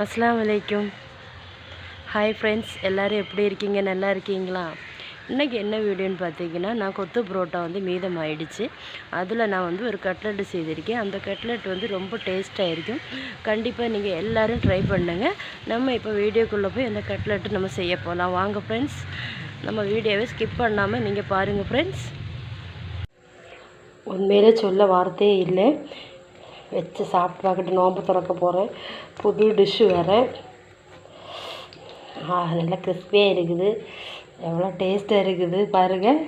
அஸ்ஸலாமு அலைக்கும். Hi friends, எல்லோரும் எப்படி இருக்கீங்க? நல்லா இருக்கீங்களா? இன்றைக்கி என்ன வீடியோன்னு பார்த்தீங்கன்னா, நான் கொத்து புரோட்டா மீதம் ஆயிடுச்சு. அதில் நான் ஒரு கட்லெட்டு செய்திருக்கேன். அந்த கட்லெட் ரொம்ப டேஸ்ட்டாக இருக்கும். கண்டிப்பாக நீங்கள் எல்லோரும் ட்ரை பண்ணுங்கள். நம்ம இப்போ வீடியோக்குள்ளே போய் அந்த கட்லெட்டு நம்ம செய்ய போகலாம். வாங்க ஃப்ரெண்ட்ஸ், நம்ம வீடியோவை ஸ்கிப் பண்ணாமல் நீங்கள் பாருங்கள் ஃப்ரெண்ட்ஸ். உண்மையிலே சொல்ல வார்த்தையே இல்லை. வச்சு சாப்பிட்டு பார்க்கட்டு, நோம்பு திறக்க போகிறேன். புது டிஷ்ஷு வேறு. நல்லா கிறிஸ்பியாக இருக்குது. எவ்வளோ டேஸ்ட்டாக இருக்குது பாருங்கள்.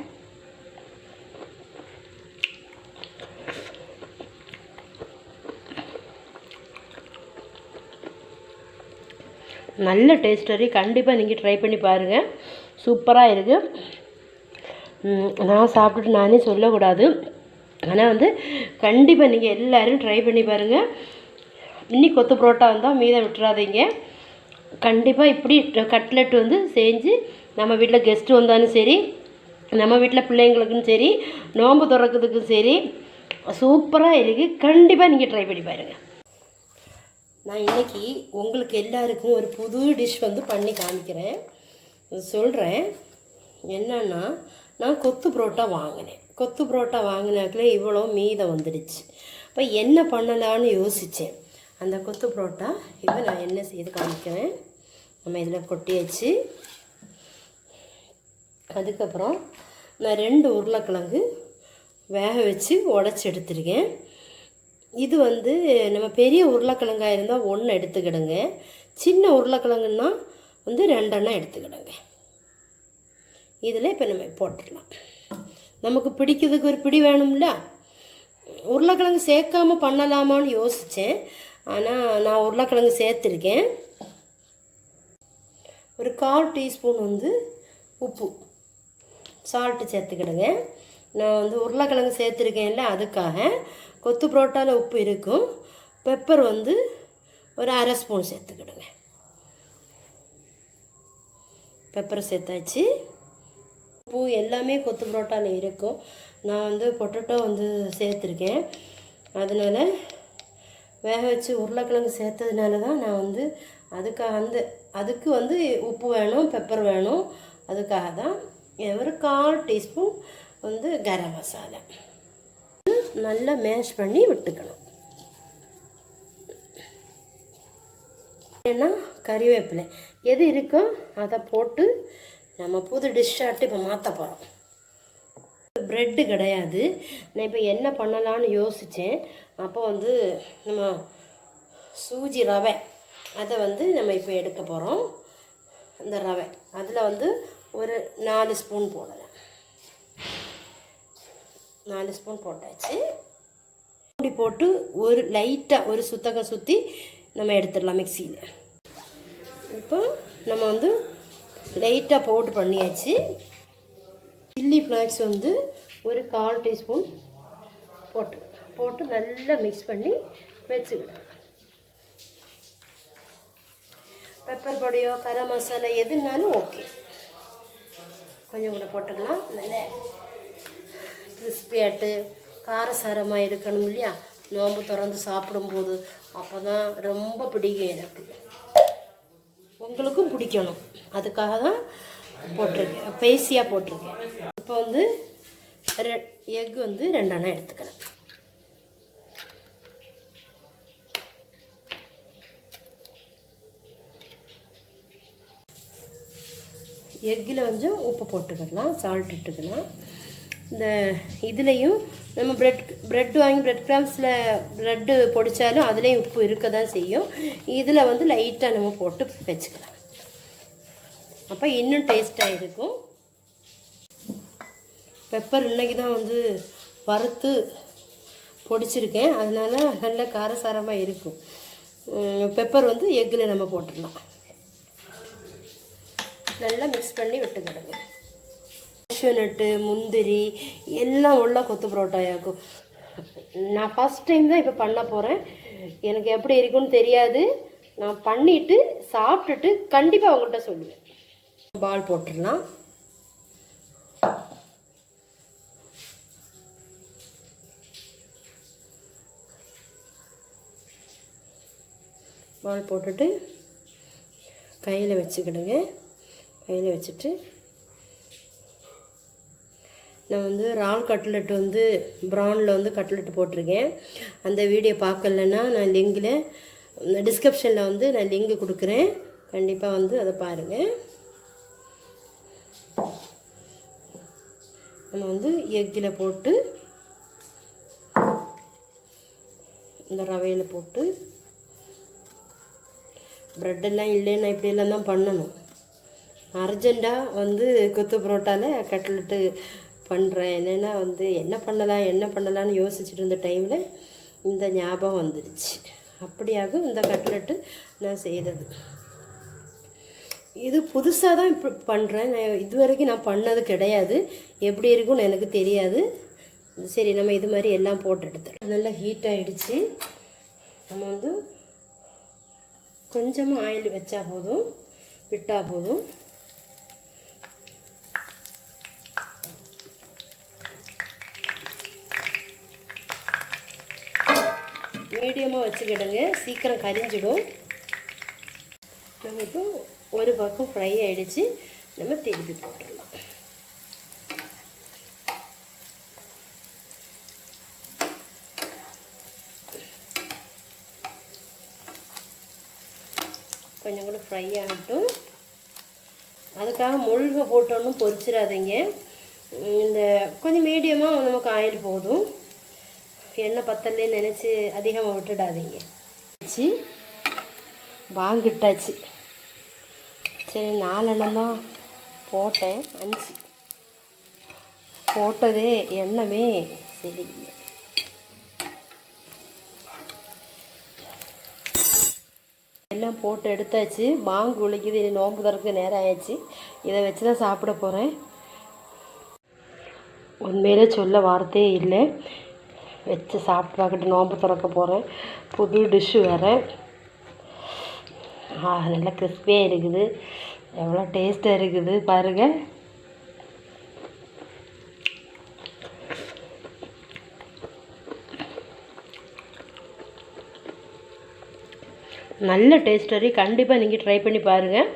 நல்ல டேஸ்ட்டாக இருக்குது. கண்டிப்பாக நீங்கள் ட்ரை பண்ணி பாருங்கள். சூப்பராக இருக்குது. நான் சாப்பிட்டுட்டு நானே சொல்லக்கூடாது. ஆனால் கண்டிப்பாக நீங்கள் எல்லோரும் ட்ரை பண்ணி பாருங்கள். இன்னைக்கு கொத்து புரோட்டா வந்தால் மீதம் விட்டுறாதீங்க. கண்டிப்பாக இப்படி கட்லெட் செஞ்சு நம்ம வீட்டில் கெஸ்ட்டு வந்தாலும் சரி, நம்ம வீட்டில் பிள்ளைங்களுக்கும் சரி, நோம்பு திறக்கிறதுக்கும் சரி, சூப்பராக இருக்குது. கண்டிப்பாக நீங்கள் ட்ரை பண்ணி பாருங்கள். நான் இன்றைக்கி உங்களுக்கு எல்லாருக்கும் ஒரு புது டிஷ் பண்ணி காமிக்கிறேன். சொல்கிறேன் என்னன்னா, நான் கொத்து புரோட்டா வாங்கினேன். கொத்து புரோட்டா வாங்கினாக்கில் இவ்வளோ மீதம் வந்துடுச்சு. இப்போ என்ன பண்ணலான்னு யோசித்தேன். அந்த கொத்து புரோட்டா இப்போ நான் என்ன செய்து காமிக்கிறேன். நம்ம இதில் கொட்டியாச்சு. அதுக்கப்புறம் நான் 2 உருளைக்கிழங்கு வேக வச்சு உடச்சி எடுத்துருக்கேன். இது நம்ம பெரிய உருளைக்கிழங்காக இருந்தால் 1 எடுத்துக்கிடுங்க. சின்ன உருளைக்கிழங்குன்னா 2 எடுத்துக்கிடுங்க. இதில் இப்போ நம்ம போட்டுடலாம். நமக்கு பிடிக்கிறதுக்கு ஒரு பிடி வேணும்ல. உருளைக்கிழங்கு சேர்க்காமல் பண்ணலாமான்னு யோசித்தேன். ஆனால் நான் உருளைக்கிழங்கு சேர்த்துருக்கேன். ஒரு 1/4 டீஸ்பூன் உப்பு, சால்ட்டு சேர்த்துக்கிடுங்க. நான் உருளைக்கிழங்கு சேர்த்துருக்கேன்ல, அதுக்காக. கொத்து புரோட்டாவில் உப்பு இருக்கும். பெப்பர் ஒரு 1/2 ஸ்பூன் சேர்த்துக்கிடுங்க. பெப்பர் சேர்த்தாச்சு. உப்பு எல்லாமே கொத்து புரோட்டாவில் இருக்கும். நான் பொட்டேட்டோ சேர்த்துருக்கேன். அதனால் வேக வச்சு உருளைக்கிழங்கு சேர்த்ததுனால தான் நான் அதுக்காக அதுக்கு உப்பு வேணும், பெப்பர் வேணும். அதுக்காக தான் ஒரு 1/4 டீஸ்பூன் கரம் மசாலா நல்லா மேஷ் பண்ணி விட்டுக்கணும். ஏன்னா கறிவேப்பிலை எது இருக்கோ அதை போட்டு நம்ம புது டிஷ்ஷாட்டு இப்போ மாற்ற போகிறோம். ப்ரெட்டு கிடையாது. நான் இப்போ என்ன பண்ணலான்னு யோசித்தேன். அப்போ நம்ம சூஜி ரவை அதை நம்ம இப்போ எடுக்க போகிறோம். இந்த ரவை அதில் ஒரு 4 ஸ்பூன் போடலாம். 4 ஸ்பூன் போட்டாச்சு. இப்படி போட்டு ஒரு லைட்டாக ஒரு சுத்தகம் சுற்றி நம்ம எடுத்துடலாம் மிக்சியில். இப்போ நம்ம லைட்டாக பவுட்ரு பண்ணியாச்சு. சில்லி ஃப்ளேக்ஸ் ஒரு 1/4 டீஸ்பூன் போட்டு நல்லா மிக்ஸ் பண்ணி வச்சுக்கிடுங்க. பெப்பர் பொடியோ கரம் மசாலா எதுனாலும் ஓகே. கொஞ்சம் கூட போட்டுக்கலாம். நல்ல கிறிஸ்பியாட்டு காரசாரமாக இருக்கணும் இல்லையா, நோம்பு திறந்து சாப்பிடும்போது. அப்போ தான் ரொம்ப பிடிக்கும் எனக்கு. உங்களுக்கும் பிடிக்கணும். அதுக்காக தான் போட்டிருக்கேன், பேசியாக போட்டிருக்கேன். இப்போ எக் 2 எடுத்துக்கிறேன். எக்கில் கொஞ்சம் உப்பு போட்டுக்கலாம், சால்ட் இட்டுக்கலாம். இந்த இதுலேயும் நம்ம ப்ரெட் வாங்கி ப்ரெட் கிராம்ஸில் ப்ரெட்டு பொடித்தாலும் அதுலேயும் உப்பு இருக்க தான் செய்யும். இதில் லைட்டாக நம்ம போட்டு வச்சுக்கலாம். அப்போ இன்னும் டேஸ்ட்டாக இருக்கும். பெப்பர் இன்றைக்கி தான் வறுத்து பொடிச்சிருக்கேன். அதனால் நல்ல காரசாரமாக இருக்கும். பெப்பர் எக்கில் நம்ம போட்டுடலாம். நல்லா மிக்ஸ் பண்ணி விட்டுக்கிடுங்க. நட்டு முந்திரி எல்லாம் உள்ள கொத்து புரோட்டாயாக்கும். நான் ஃபஸ்ட் டைம் தான் இப்போ பண்ண போகிறேன். எனக்கு எப்படி இருக்குன்னு தெரியாது. நான் பண்ணிவிட்டு சாப்பிட்டுட்டு கண்டிப்பாக உங்கள்கிட்ட சொல்லுவேன். பால் போட்டுடலாம். பால் போட்டுட்டு கையில் வச்சுக்கிடுங்க. கையில் வச்சுட்டு நான் வந்து இறால் கட்லெட் வந்து ப்ரானில் வந்து கட்லெட் போட்டிருக்கேன். அந்த வீடியோ பார்க்கலன்னா நான் லிங்கில் டிஸ்கிரிப்ஷனில் வந்து நான் லிங்க் கொடுக்குறேன். கண்டிப்பாக வந்து அதை பாருங்கள். நம்ம வந்து எக்கில் போட்டு இந்த ரவையில் போட்டு ப்ரெட்டெல்லாம் இல்லைன்னா இப்படியெல்லாம் தான் பண்ணணும். அர்ஜெண்ட்டாக வந்து கொத்து புரோட்டாவில் கட்லெட்டு பண்ணுறேன். என்னென்னா வந்து என்ன பண்ணலான்னு யோசிச்சுட்டு இருந்த டைமில் இந்த ஞாபகம் வந்துடுச்சு. அப்படியாகும் இந்த கட்லெட்டு நான் செய்தது. இது புதுசாக தான் இப்போ பண்ணுறேன். நான் இது வரைக்கும் நான் பண்ணது கிடையாது. எப்படி இருக்குன்னு எனக்கு தெரியாது. சரி, நம்ம இது மாதிரி எல்லாம் போட்டு எடுத்துடலாம். நல்லா ஹீட் ஆகிடுச்சு. நம்ம வந்து கொஞ்சமாக ஆயில் வச்சா போதும், விட்டால் போதும். மீடியமாக வச்சுக்கிடுங்க, சீக்கிரம் கரிஞ்சிடும். நம்ம இப்போ ஒரு பக்கம் ஃப்ரை ஆகிடுச்சு. நம்ம திருப்பி போட்டுடலாம். கொஞ்சம் கூட ஃப்ரை ஆகட்டும். அதுக்காக முழுக போட்டோன்னு பொரிச்சிடாதீங்க. இந்த கொஞ்சம் மீடியமாக நமக்கு ஆயில் போதும். எண்ணெய் பத்தல்லேன்னு நினச்சி அதிகமாக விட்டுடாதீங்க. வச்சு வாங்கிட்டாச்சு. சரி, 4 எண்ணெய் தான் போட்டேன். 5 போட்டதே எண்ணமே சரி. எல்லாம் போட்டு எடுத்தாச்சு. மாங்கு குளிக்குது. இனி நோம்பு திறக்க நேரம் ஆயிடுச்சு. இதை வச்சு தான் சாப்பிட போகிறேன். உண்மையிலே சொல்ல வார்த்தையே இல்லை. வச்சு சாப்பிட்டு பார்க்கட்டு. நோம்பு திறக்க போகிறேன். புது டிஷ்ஷு வேறு. நல்லா கிறிஸ்பியாக இருக்குது. எவ்வளோ டேஸ்ட்டாக இருக்குது பாருங்கள். நல்ல டேஸ்ட் வரையும் கண்டிப்பாக நீங்கள் ட்ரை பண்ணி பாருங்கள்.